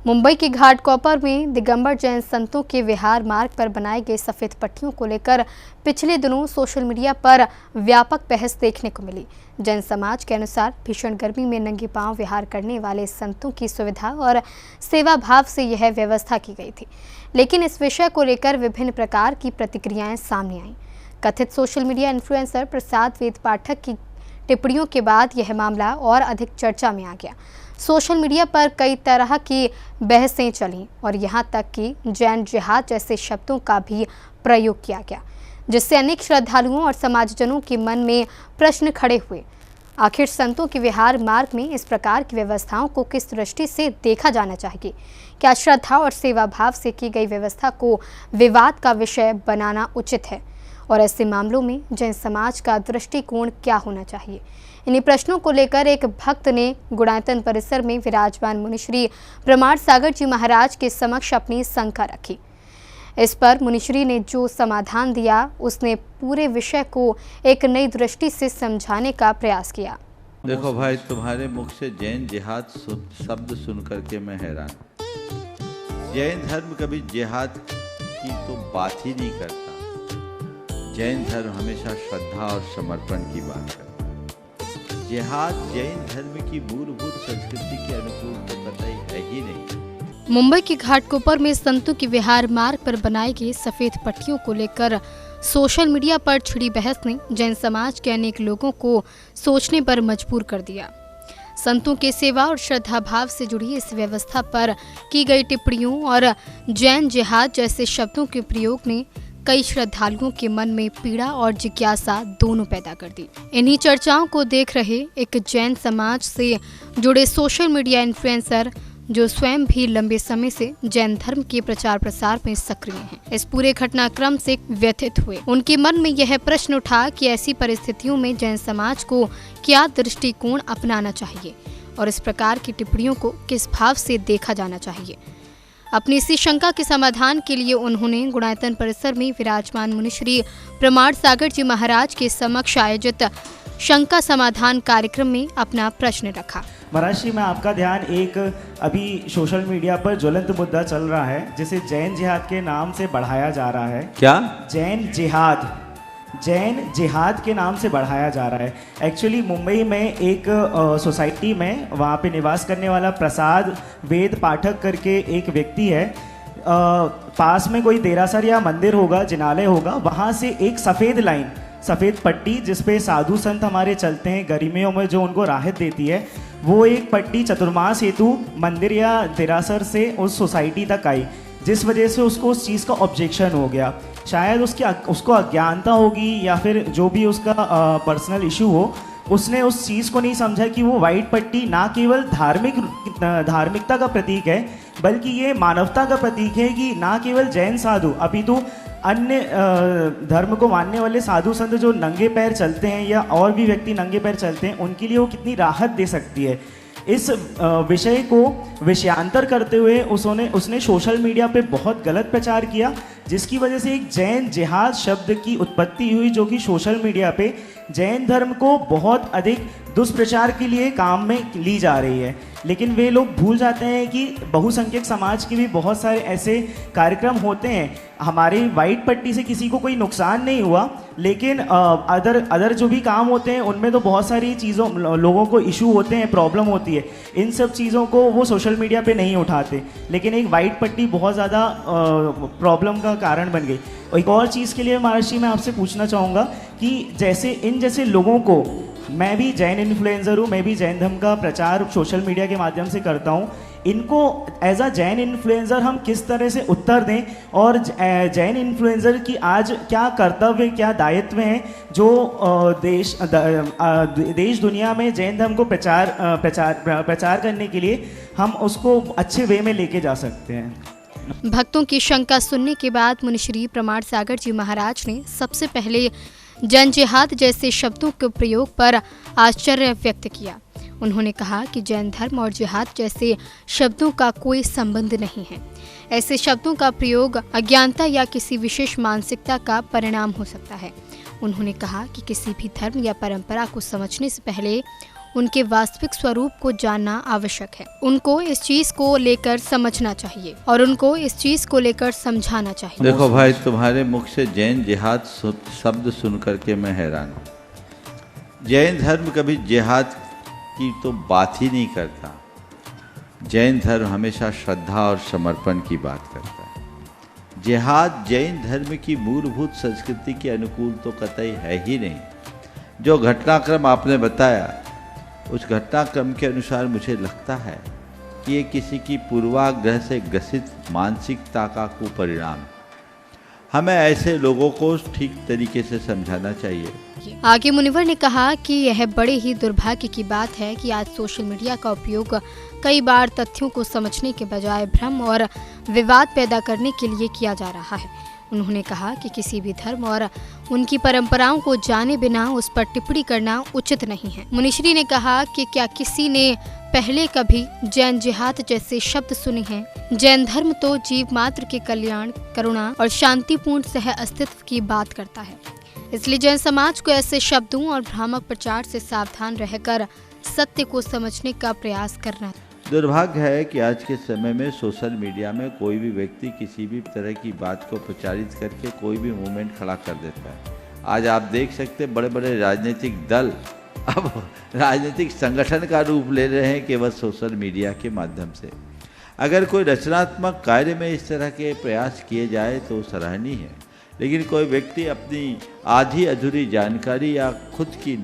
मुंबई के घाटकोपर में दिगंबर जैन संतों के विहार मार्ग पर बनाए गए सफेद पट्टियों को लेकर पिछले दिनों सोशल मीडिया पर व्यापक बहस देखने को मिली। जैन समाज के अनुसार भीषण गर्मी में नंगे पांव विहार करने वाले संतों की सुविधा और सेवा भाव से यह व्यवस्था की गई थी, लेकिन इस विषय को लेकर विभिन्न प्रकार की प्रतिक्रियाएं सामने आईं। कथित सोशल मीडिया इन्फ्लुएंसर प्रसाद वेद पाठक की टिप्पणियों के बाद यह मामला और अधिक चर्चा में आ गया। सोशल मीडिया पर कई तरह की बहसें चलीं और यहाँ तक कि जैन जिहाद जैसे शब्दों का भी प्रयोग किया गया, जिससे अनेक श्रद्धालुओं और समाजजनों के मन में प्रश्न खड़े हुए। आखिर संतों के विहार मार्ग में इस प्रकार की व्यवस्थाओं को किस दृष्टि से देखा जाना चाहिए? क्या श्रद्धा और सेवा भाव से की गई व्यवस्था को विवाद का विषय बनाना उचित है? और ऐसे मामलों में जैन समाज का दृष्टिकोण क्या होना चाहिए? इन्हीं प्रश्नों को लेकर एक भक्त ने गुणायतन परिसर में विराजमान मुनिश्री प्रमाण सागर जी महाराज के समक्ष अपनी शंका रखी। इस पर मुनिश्री ने जो समाधान दिया, उसने पूरे विषय को एक नई दृष्टि से समझाने का प्रयास किया। देखो भाई, तुम्हारे मुख से जैन जिहाद शब्द सुन करके मैं हैरान हूँ। जैन धर्म कभी जिहाद की तो बात ही नहीं करता। जैन धर्म हमेशा श्रद्धा और समर्पण की बात करता है। जिहाद जैन धर्म की मूलभूत संस्कृति के अनुकूल तो कतई है ही नहीं। मुंबई के घाटकोपर में संतों के विहार मार्ग पर बनाई गई सफेद पट्टियों को लेकर सोशल मीडिया पर छिड़ी बहस ने जैन समाज के अनेक लोगों को सोचने पर मजबूर कर दिया। संतों के सेवा और श्रद्धा भाव से जुड़ी इस व्यवस्था पर की गई टिप्पणियों और जैन जिहाद जैसे शब्दों के प्रयोग ने कई श्रद्धालुओं के मन में पीड़ा और जिज्ञासा दोनों पैदा कर दी। इन्हीं चर्चाओं को देख रहे एक जैन समाज से जुड़े सोशल मीडिया इन्फ्लुएंसर, जो स्वयं भी लंबे समय से जैन धर्म के प्रचार प्रसार में सक्रिय हैं, इस पूरे घटनाक्रम से व्यथित हुए। उनके मन में यह प्रश्न उठा कि ऐसी परिस्थितियों में जैन समाज को क्या दृष्टिकोण अपनाना चाहिए और इस प्रकार की टिप्पणियों को किस भाव से देखा जाना चाहिए। अपनी इसी शंका के समाधान के लिए उन्होंने गुणायतन परिसर में विराजमान मुनिश्री प्रमाण सागर जी महाराज के समक्ष आयोजित शंका समाधान कार्यक्रम में अपना प्रश्न रखा। महाराज जी, मैं आपका ध्यान एक अभी सोशल मीडिया पर ज्वलंत मुद्दा चल रहा है, जिसे जैन जिहाद के नाम से बढ़ाया जा रहा है। क्या? जैन जिहाद के नाम से बढ़ाया जा रहा है। एक्चुअली मुंबई में एक सोसाइटी में वहाँ पे निवास करने वाला प्रसाद वेद पाठक करके एक व्यक्ति है। पास में कोई देरासर या मंदिर होगा, जिनालय होगा, वहाँ से एक सफ़ेद पट्टी जिसपे साधु संत हमारे चलते हैं गर्मियों में, जो उनको राहत देती है, वो एक पट्टी चतुर्मास हेतु मंदिर या देरासर से उस सोसाइटी तक आई, जिस वजह से उसको उस चीज़ का ऑब्जेक्शन हो गया। शायद उसको अज्ञानता होगी या फिर जो भी उसका पर्सनल इशू हो, उसने उस चीज़ को नहीं समझा कि वो वाइट पट्टी ना केवल धार्मिकता का प्रतीक है, बल्कि ये मानवता का प्रतीक है कि ना केवल जैन साधु अपितु अन्य धर्म को मानने वाले साधु संत जो नंगे पैर चलते हैं या और भी व्यक्ति नंगे पैर चलते हैं, उनके लिए वो कितनी राहत दे सकती है। इस विषय को विषयांतर करते हुए उसने सोशल मीडिया पे बहुत गलत प्रचार किया, जिसकी वजह से एक जैन जिहाद शब्द की उत्पत्ति हुई, जो कि सोशल मीडिया पे जैन धर्म को बहुत अधिक दुष्प्रचार के लिए काम में ली जा रही है। लेकिन वे लोग भूल जाते हैं कि बहुसंख्यक समाज के भी बहुत सारे ऐसे कार्यक्रम होते हैं। हमारी वाइट पट्टी से किसी को कोई नुकसान नहीं हुआ, लेकिन अदर जो भी काम होते हैं उनमें तो बहुत सारी चीज़ों लोगों को इशू होते हैं, प्रॉब्लम होती है। इन सब चीज़ों को वो सोशल मीडिया पे नहीं उठाते, लेकिन एक वाइट पट्टी बहुत ज़्यादा प्रॉब्लम का कारण बन गई। एक और चीज़ के लिए महर्षि मैं आपसे पूछना चाहूँगा कि जैसे लोगों को, मैं भी जैन इन्फ्लुएंसर हूँ, मैं भी जैन धर्म का प्रचार सोशल मीडिया के माध्यम से करता हूँ, इनको एज अ जैन इन्फ्लुएंसर हम किस तरह से उत्तर दें और जैन इन्फ्लुएंसर की आज क्या कर्तव्य, क्या दायित्व हैं, जो देश दुनिया में जैन धर्म को प्रचार करने के लिए हम उसको अच्छे वे में लेके जा सकते हैं। भक्तों की शंका सुनने के बाद मुनिश्री प्रमाण सागर जी महाराज ने सबसे पहले जैन जिहाद जैसे शब्दों के प्रयोग पर आश्चर्य व्यक्त किया। उन्होंने कहा कि जैन धर्म और जिहाद जैसे शब्दों का कोई संबंध नहीं है। ऐसे शब्दों का प्रयोग अज्ञानता या किसी विशेष मानसिकता का परिणाम हो सकता है। उन्होंने कहा कि किसी भी धर्म या परंपरा को समझने से पहले उनके वास्तविक स्वरूप को जानना आवश्यक है। उनको इस चीज को लेकर समझना चाहिए और उनको इस चीज को लेकर समझाना चाहिए। देखो भाई, तुम्हारे मुख से जैन जिहाद शब्द सुन करके मैं हैरान हूँ। जैन धर्म कभी जिहाद की तो बात ही नहीं करता। जैन धर्म हमेशा श्रद्धा और समर्पण की बात करता है। जिहाद जैन धर्म की मूलभूत संस्कृति के अनुकूल तो कतई है ही नहीं। जो घटनाक्रम आपने बताया, उस घटनाक्रम के अनुसार मुझे लगता है कि ये किसी की पूर्वाग्रह से ग्रसित मानसिकता का कुपरिणाम। हमें ऐसे लोगों को ठीक तरीके से समझाना चाहिए। आगे मुनिवर ने कहा कि यह बड़े ही दुर्भाग्य की बात है कि आज सोशल मीडिया का उपयोग कई बार तथ्यों को समझने के बजाय भ्रम और विवाद पैदा करने के लिए किया जा रहा है। उन्होंने कहा कि किसी भी धर्म और उनकी परंपराओं को जाने बिना उस पर टिप्पणी करना उचित नहीं है। मुनिश्री ने कहा कि क्या किसी ने पहले कभी जैन जिहाद जैसे शब्द सुने हैं? जैन धर्म तो जीव मात्र के कल्याण, करुणा और शांतिपूर्ण सह अस्तित्व की बात करता है। इसलिए जैन समाज को ऐसे शब्दों और भ्रामक प्रचार से सावधान रहकर सत्य को समझने का प्रयास करना। दुर्भाग्य है कि आज के समय में सोशल मीडिया में कोई भी व्यक्ति किसी भी तरह की बात को प्रचारित करके कोई भी मूवमेंट खड़ा कर देता है। आज आप देख सकते बड़े बड़े राजनीतिक दल अब राजनीतिक संगठन का रूप ले रहे हैं केवल सोशल मीडिया के माध्यम से। अगर कोई रचनात्मक कार्य में इस तरह के प्रयास किए जाए तो सराहनीय है, लेकिन कोई व्यक्ति अपनी आधी अधूरी जानकारी या खुद की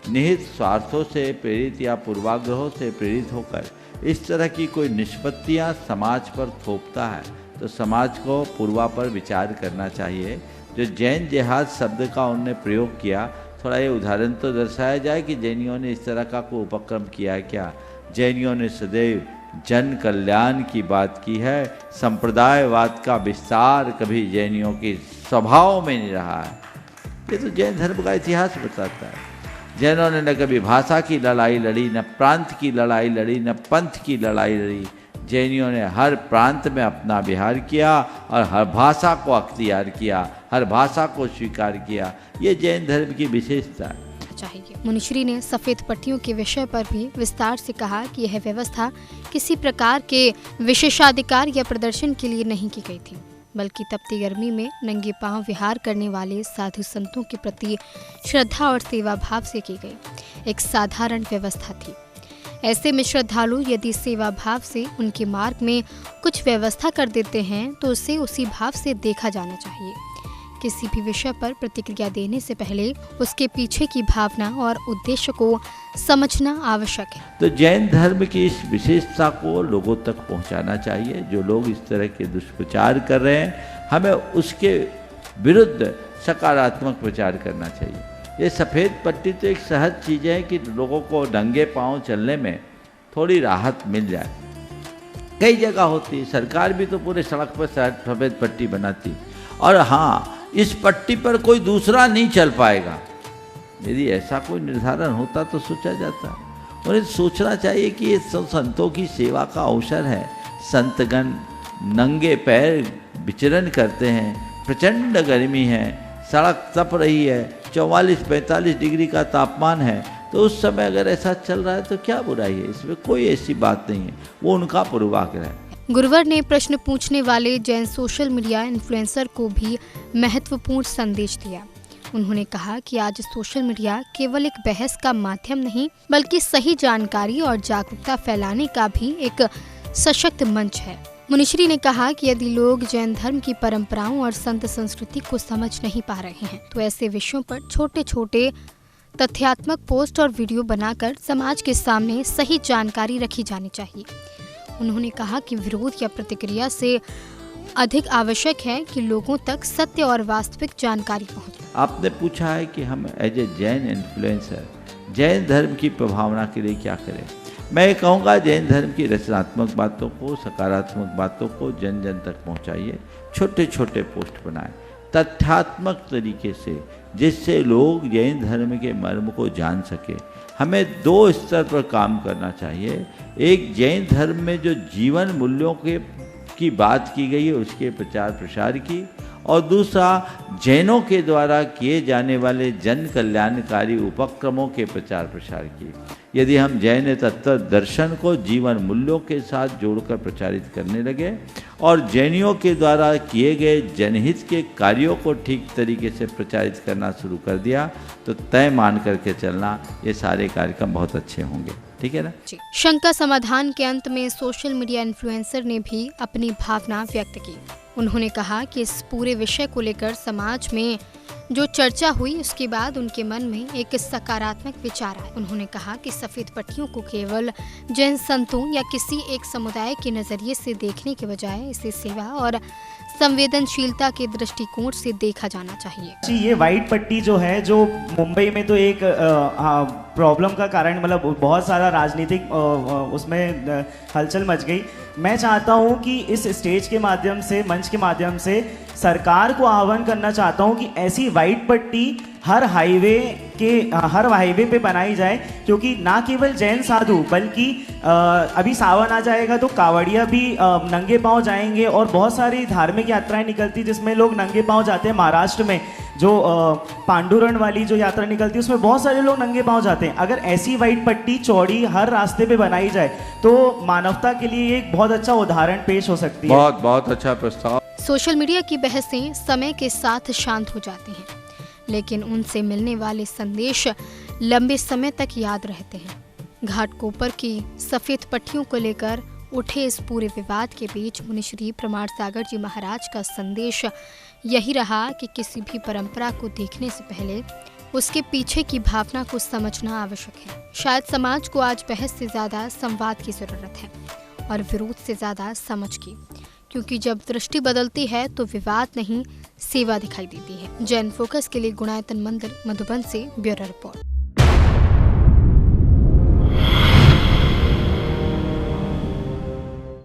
निहित स्वार्थों से प्रेरित या पूर्वाग्रहों से प्रेरित होकर इस तरह की कोई निष्पत्तियां समाज पर थोपता है तो समाज को पूर्वापर विचार करना चाहिए। जो जैन जिहाद शब्द का उन्होंने प्रयोग किया, थोड़ा ये उदाहरण तो दर्शाया जाए कि जैनियों ने इस तरह का कोई उपक्रम किया है क्या? जैनियों ने सदैव जन कल्याण की बात की है। संप्रदायवाद का विस्तार कभी जैनियों के स्वभाव में नहीं रहा है। ये तो जैन धर्म का इतिहास बताता है। जैनों ने न कभी भाषा की लड़ाई लड़ी, न प्रांत की लड़ाई लड़ी, न पंथ की लड़ाई लड़ी। जैनियों ने हर प्रांत में अपना विहार किया और हर भाषा को अख्तियार किया, हर भाषा को स्वीकार किया। ये जैन धर्म की विशेषता है। चाहिए। मुनिश्री ने सफेद पट्टियों के विषय पर भी विस्तार से कहा कि यह व्यवस्था किसी प्रकार के विशेषाधिकार या प्रदर्शन के लिए नहीं की गई थी, बल्कि तपती गर्मी में नंगे पांव विहार करने वाले साधु संतों के प्रति श्रद्धा और सेवा भाव से की गई एक साधारण व्यवस्था थी। ऐसे में श्रद्धालु यदि सेवा भाव से उनके मार्ग में कुछ व्यवस्था कर देते हैं तो उसे उसी भाव से देखा जाना चाहिए। किसी भी विषय पर प्रतिक्रिया देने से पहले उसके पीछे की भावना और उद्देश्य को समझना आवश्यक है। तो जैन धर्म की इस विशेषता को लोगों तक पहुंचाना चाहिए। जो लोग इस तरह के दुष्प्रचार कर रहे हैं, हमें उसके विरुद्ध सकारात्मक प्रचार करना चाहिए। ये सफ़ेद पट्टी तो एक सहज चीज़ है कि लोगों को नंगे पांव चलने में थोड़ी राहत मिल जाए। कई जगह होती है, सरकार भी तो पूरे सड़क पर सफ़ेद पट्टी बनाती, और हाँ, इस पट्टी पर कोई दूसरा नहीं चल पाएगा। यदि ऐसा कोई निर्धारण होता तो सोचा जाता। उन्हें सोचना चाहिए कि ये संतों की सेवा का अवसर है। संतगण नंगे पैर विचरण करते हैं, प्रचंड गर्मी है, सड़क तप रही है, 44-45 डिग्री का तापमान है, तो उस समय अगर ऐसा चल रहा है तो क्या बुराई है? इसमें कोई ऐसी बात नहीं है, वो उनका पूर्वाग्रह है। गुरुवर ने प्रश्न पूछने वाले जैन सोशल मीडिया इन्फ्लुएंसर को भी महत्वपूर्ण संदेश दिया। उन्होंने कहा कि आज सोशल मीडिया केवल एक बहस का माध्यम नहीं, बल्कि सही जानकारी और जागरूकता फैलाने का भी एक सशक्त मंच है। मुनिश्री ने कहा कि यदि लोग जैन धर्म की परंपराओं और संत संस्कृति को समझ नहीं पा रहे हैं तो ऐसे विषयों पर छोटे छोटे तथ्यात्मक पोस्ट और वीडियो बनाकर समाज के सामने सही जानकारी रखी जानी चाहिए। उन्होंने कहा कि विरोध या प्रतिक्रिया से अधिक आवश्यक है कि लोगों तक सत्य और वास्तविक जानकारी पहुंचे। आपने पूछा है कि हम as a Jain influencer Jain धर्म की प्रभावना के लिए क्या करें। मैं ये कहूँगा, जैन धर्म की रचनात्मक बातों को, सकारात्मक बातों को जन जन तक पहुँचाइए। छोटे छोटे पोस्ट बनाएं तथ्यात्मक तरीके से, जिससे लोग जैन धर्म के मर्म को जान सके। हमें दो स्तर पर काम करना चाहिए। एक, जैन धर्म में जो जीवन मूल्यों की बात की गई है उसके प्रचार प्रसार की, और दूसरा जैनों के द्वारा किए जाने वाले जन कल्याणकारी उपक्रमों के प्रचार प्रसार की। यदि हम जैन तत्व दर्शन को जीवन मूल्यों के साथ जोड़कर प्रचारित करने लगे और जैनियों के द्वारा किए गए जनहित के कार्यों को ठीक तरीके से प्रचारित करना शुरू कर दिया तो तय मान करके चलना ये सारे कार्यक्रम बहुत अच्छे होंगे। ठीक है ना जी। शंका समाधान के अंत में सोशल मीडिया इन्फ्लुएंसर ने भी अपनी भावना व्यक्त की। उन्होंने कहा कि इस पूरे विषय को लेकर समाज में जो चर्चा हुई उसके बाद उनके मन में एक सकारात्मक विचार आया। उन्होंने कहा कि सफेद पट्टियों को केवल जैन संतों या किसी एक समुदाय के नजरिए से देखने के बजाय इसे सेवा और संवेदनशीलता के दृष्टिकोण से देखा जाना चाहिए। जी, ये वाइट पट्टी जो है, जो मुंबई में तो एक प्रॉब्लम का कारण, मतलब बहुत सारा राजनीतिक उसमें हलचल मच गई। मैं चाहता हूँ कि इस स्टेज के माध्यम से, मंच के माध्यम से सरकार को आह्वान करना चाहता हूँ कि ऐसी वाइट पट्टी हर हाईवे पे बनाई जाए, क्योंकि ना केवल जैन साधु बल्कि अभी सावन आ जाएगा तो कावड़िया भी नंगे पांव जाएंगे और बहुत सारी धार्मिक यात्राएं निकलती जिसमें लोग नंगे पांव जाते हैं। महाराष्ट्र में जो पांडुरण वाली जो यात्रा निकलती है उसमें बहुत सारे लोग नंगे पांव जाते हैं। अगर ऐसी वाइट पट्टी चौड़ी हर रास्ते पे बनाई जाए तो मानवता के लिए एक बहुत अच्छा उदाहरण पेश हो सकती है। बहुत अच्छा प्रस्ताव। सोशल मीडिया की बहसें समय के साथ शांत हो जाती हैं, लेकिन उनसे मिलने वाले संदेश लंबे समय तक याद रहते हैं। घाटकोपर की सफेद पट्टियों को लेकर उठे इस पूरे विवाद के बीच मुनि श्री प्रमाण सागर जी महाराज का संदेश यही रहा कि किसी भी परंपरा को देखने से पहले उसके पीछे की भावना को समझना आवश्यक है। शायद समाज को आज बहस से ज्यादा संवाद की जरूरत है और विरोध से ज्यादा समझ की, क्योंकि जब दृष्टि बदलती है तो विवाद नहीं, सेवा दिखाई देती है। जैन फोकस के लिए गुणायतन मंदिर, मधुबन से ब्यूरो रिपोर्ट।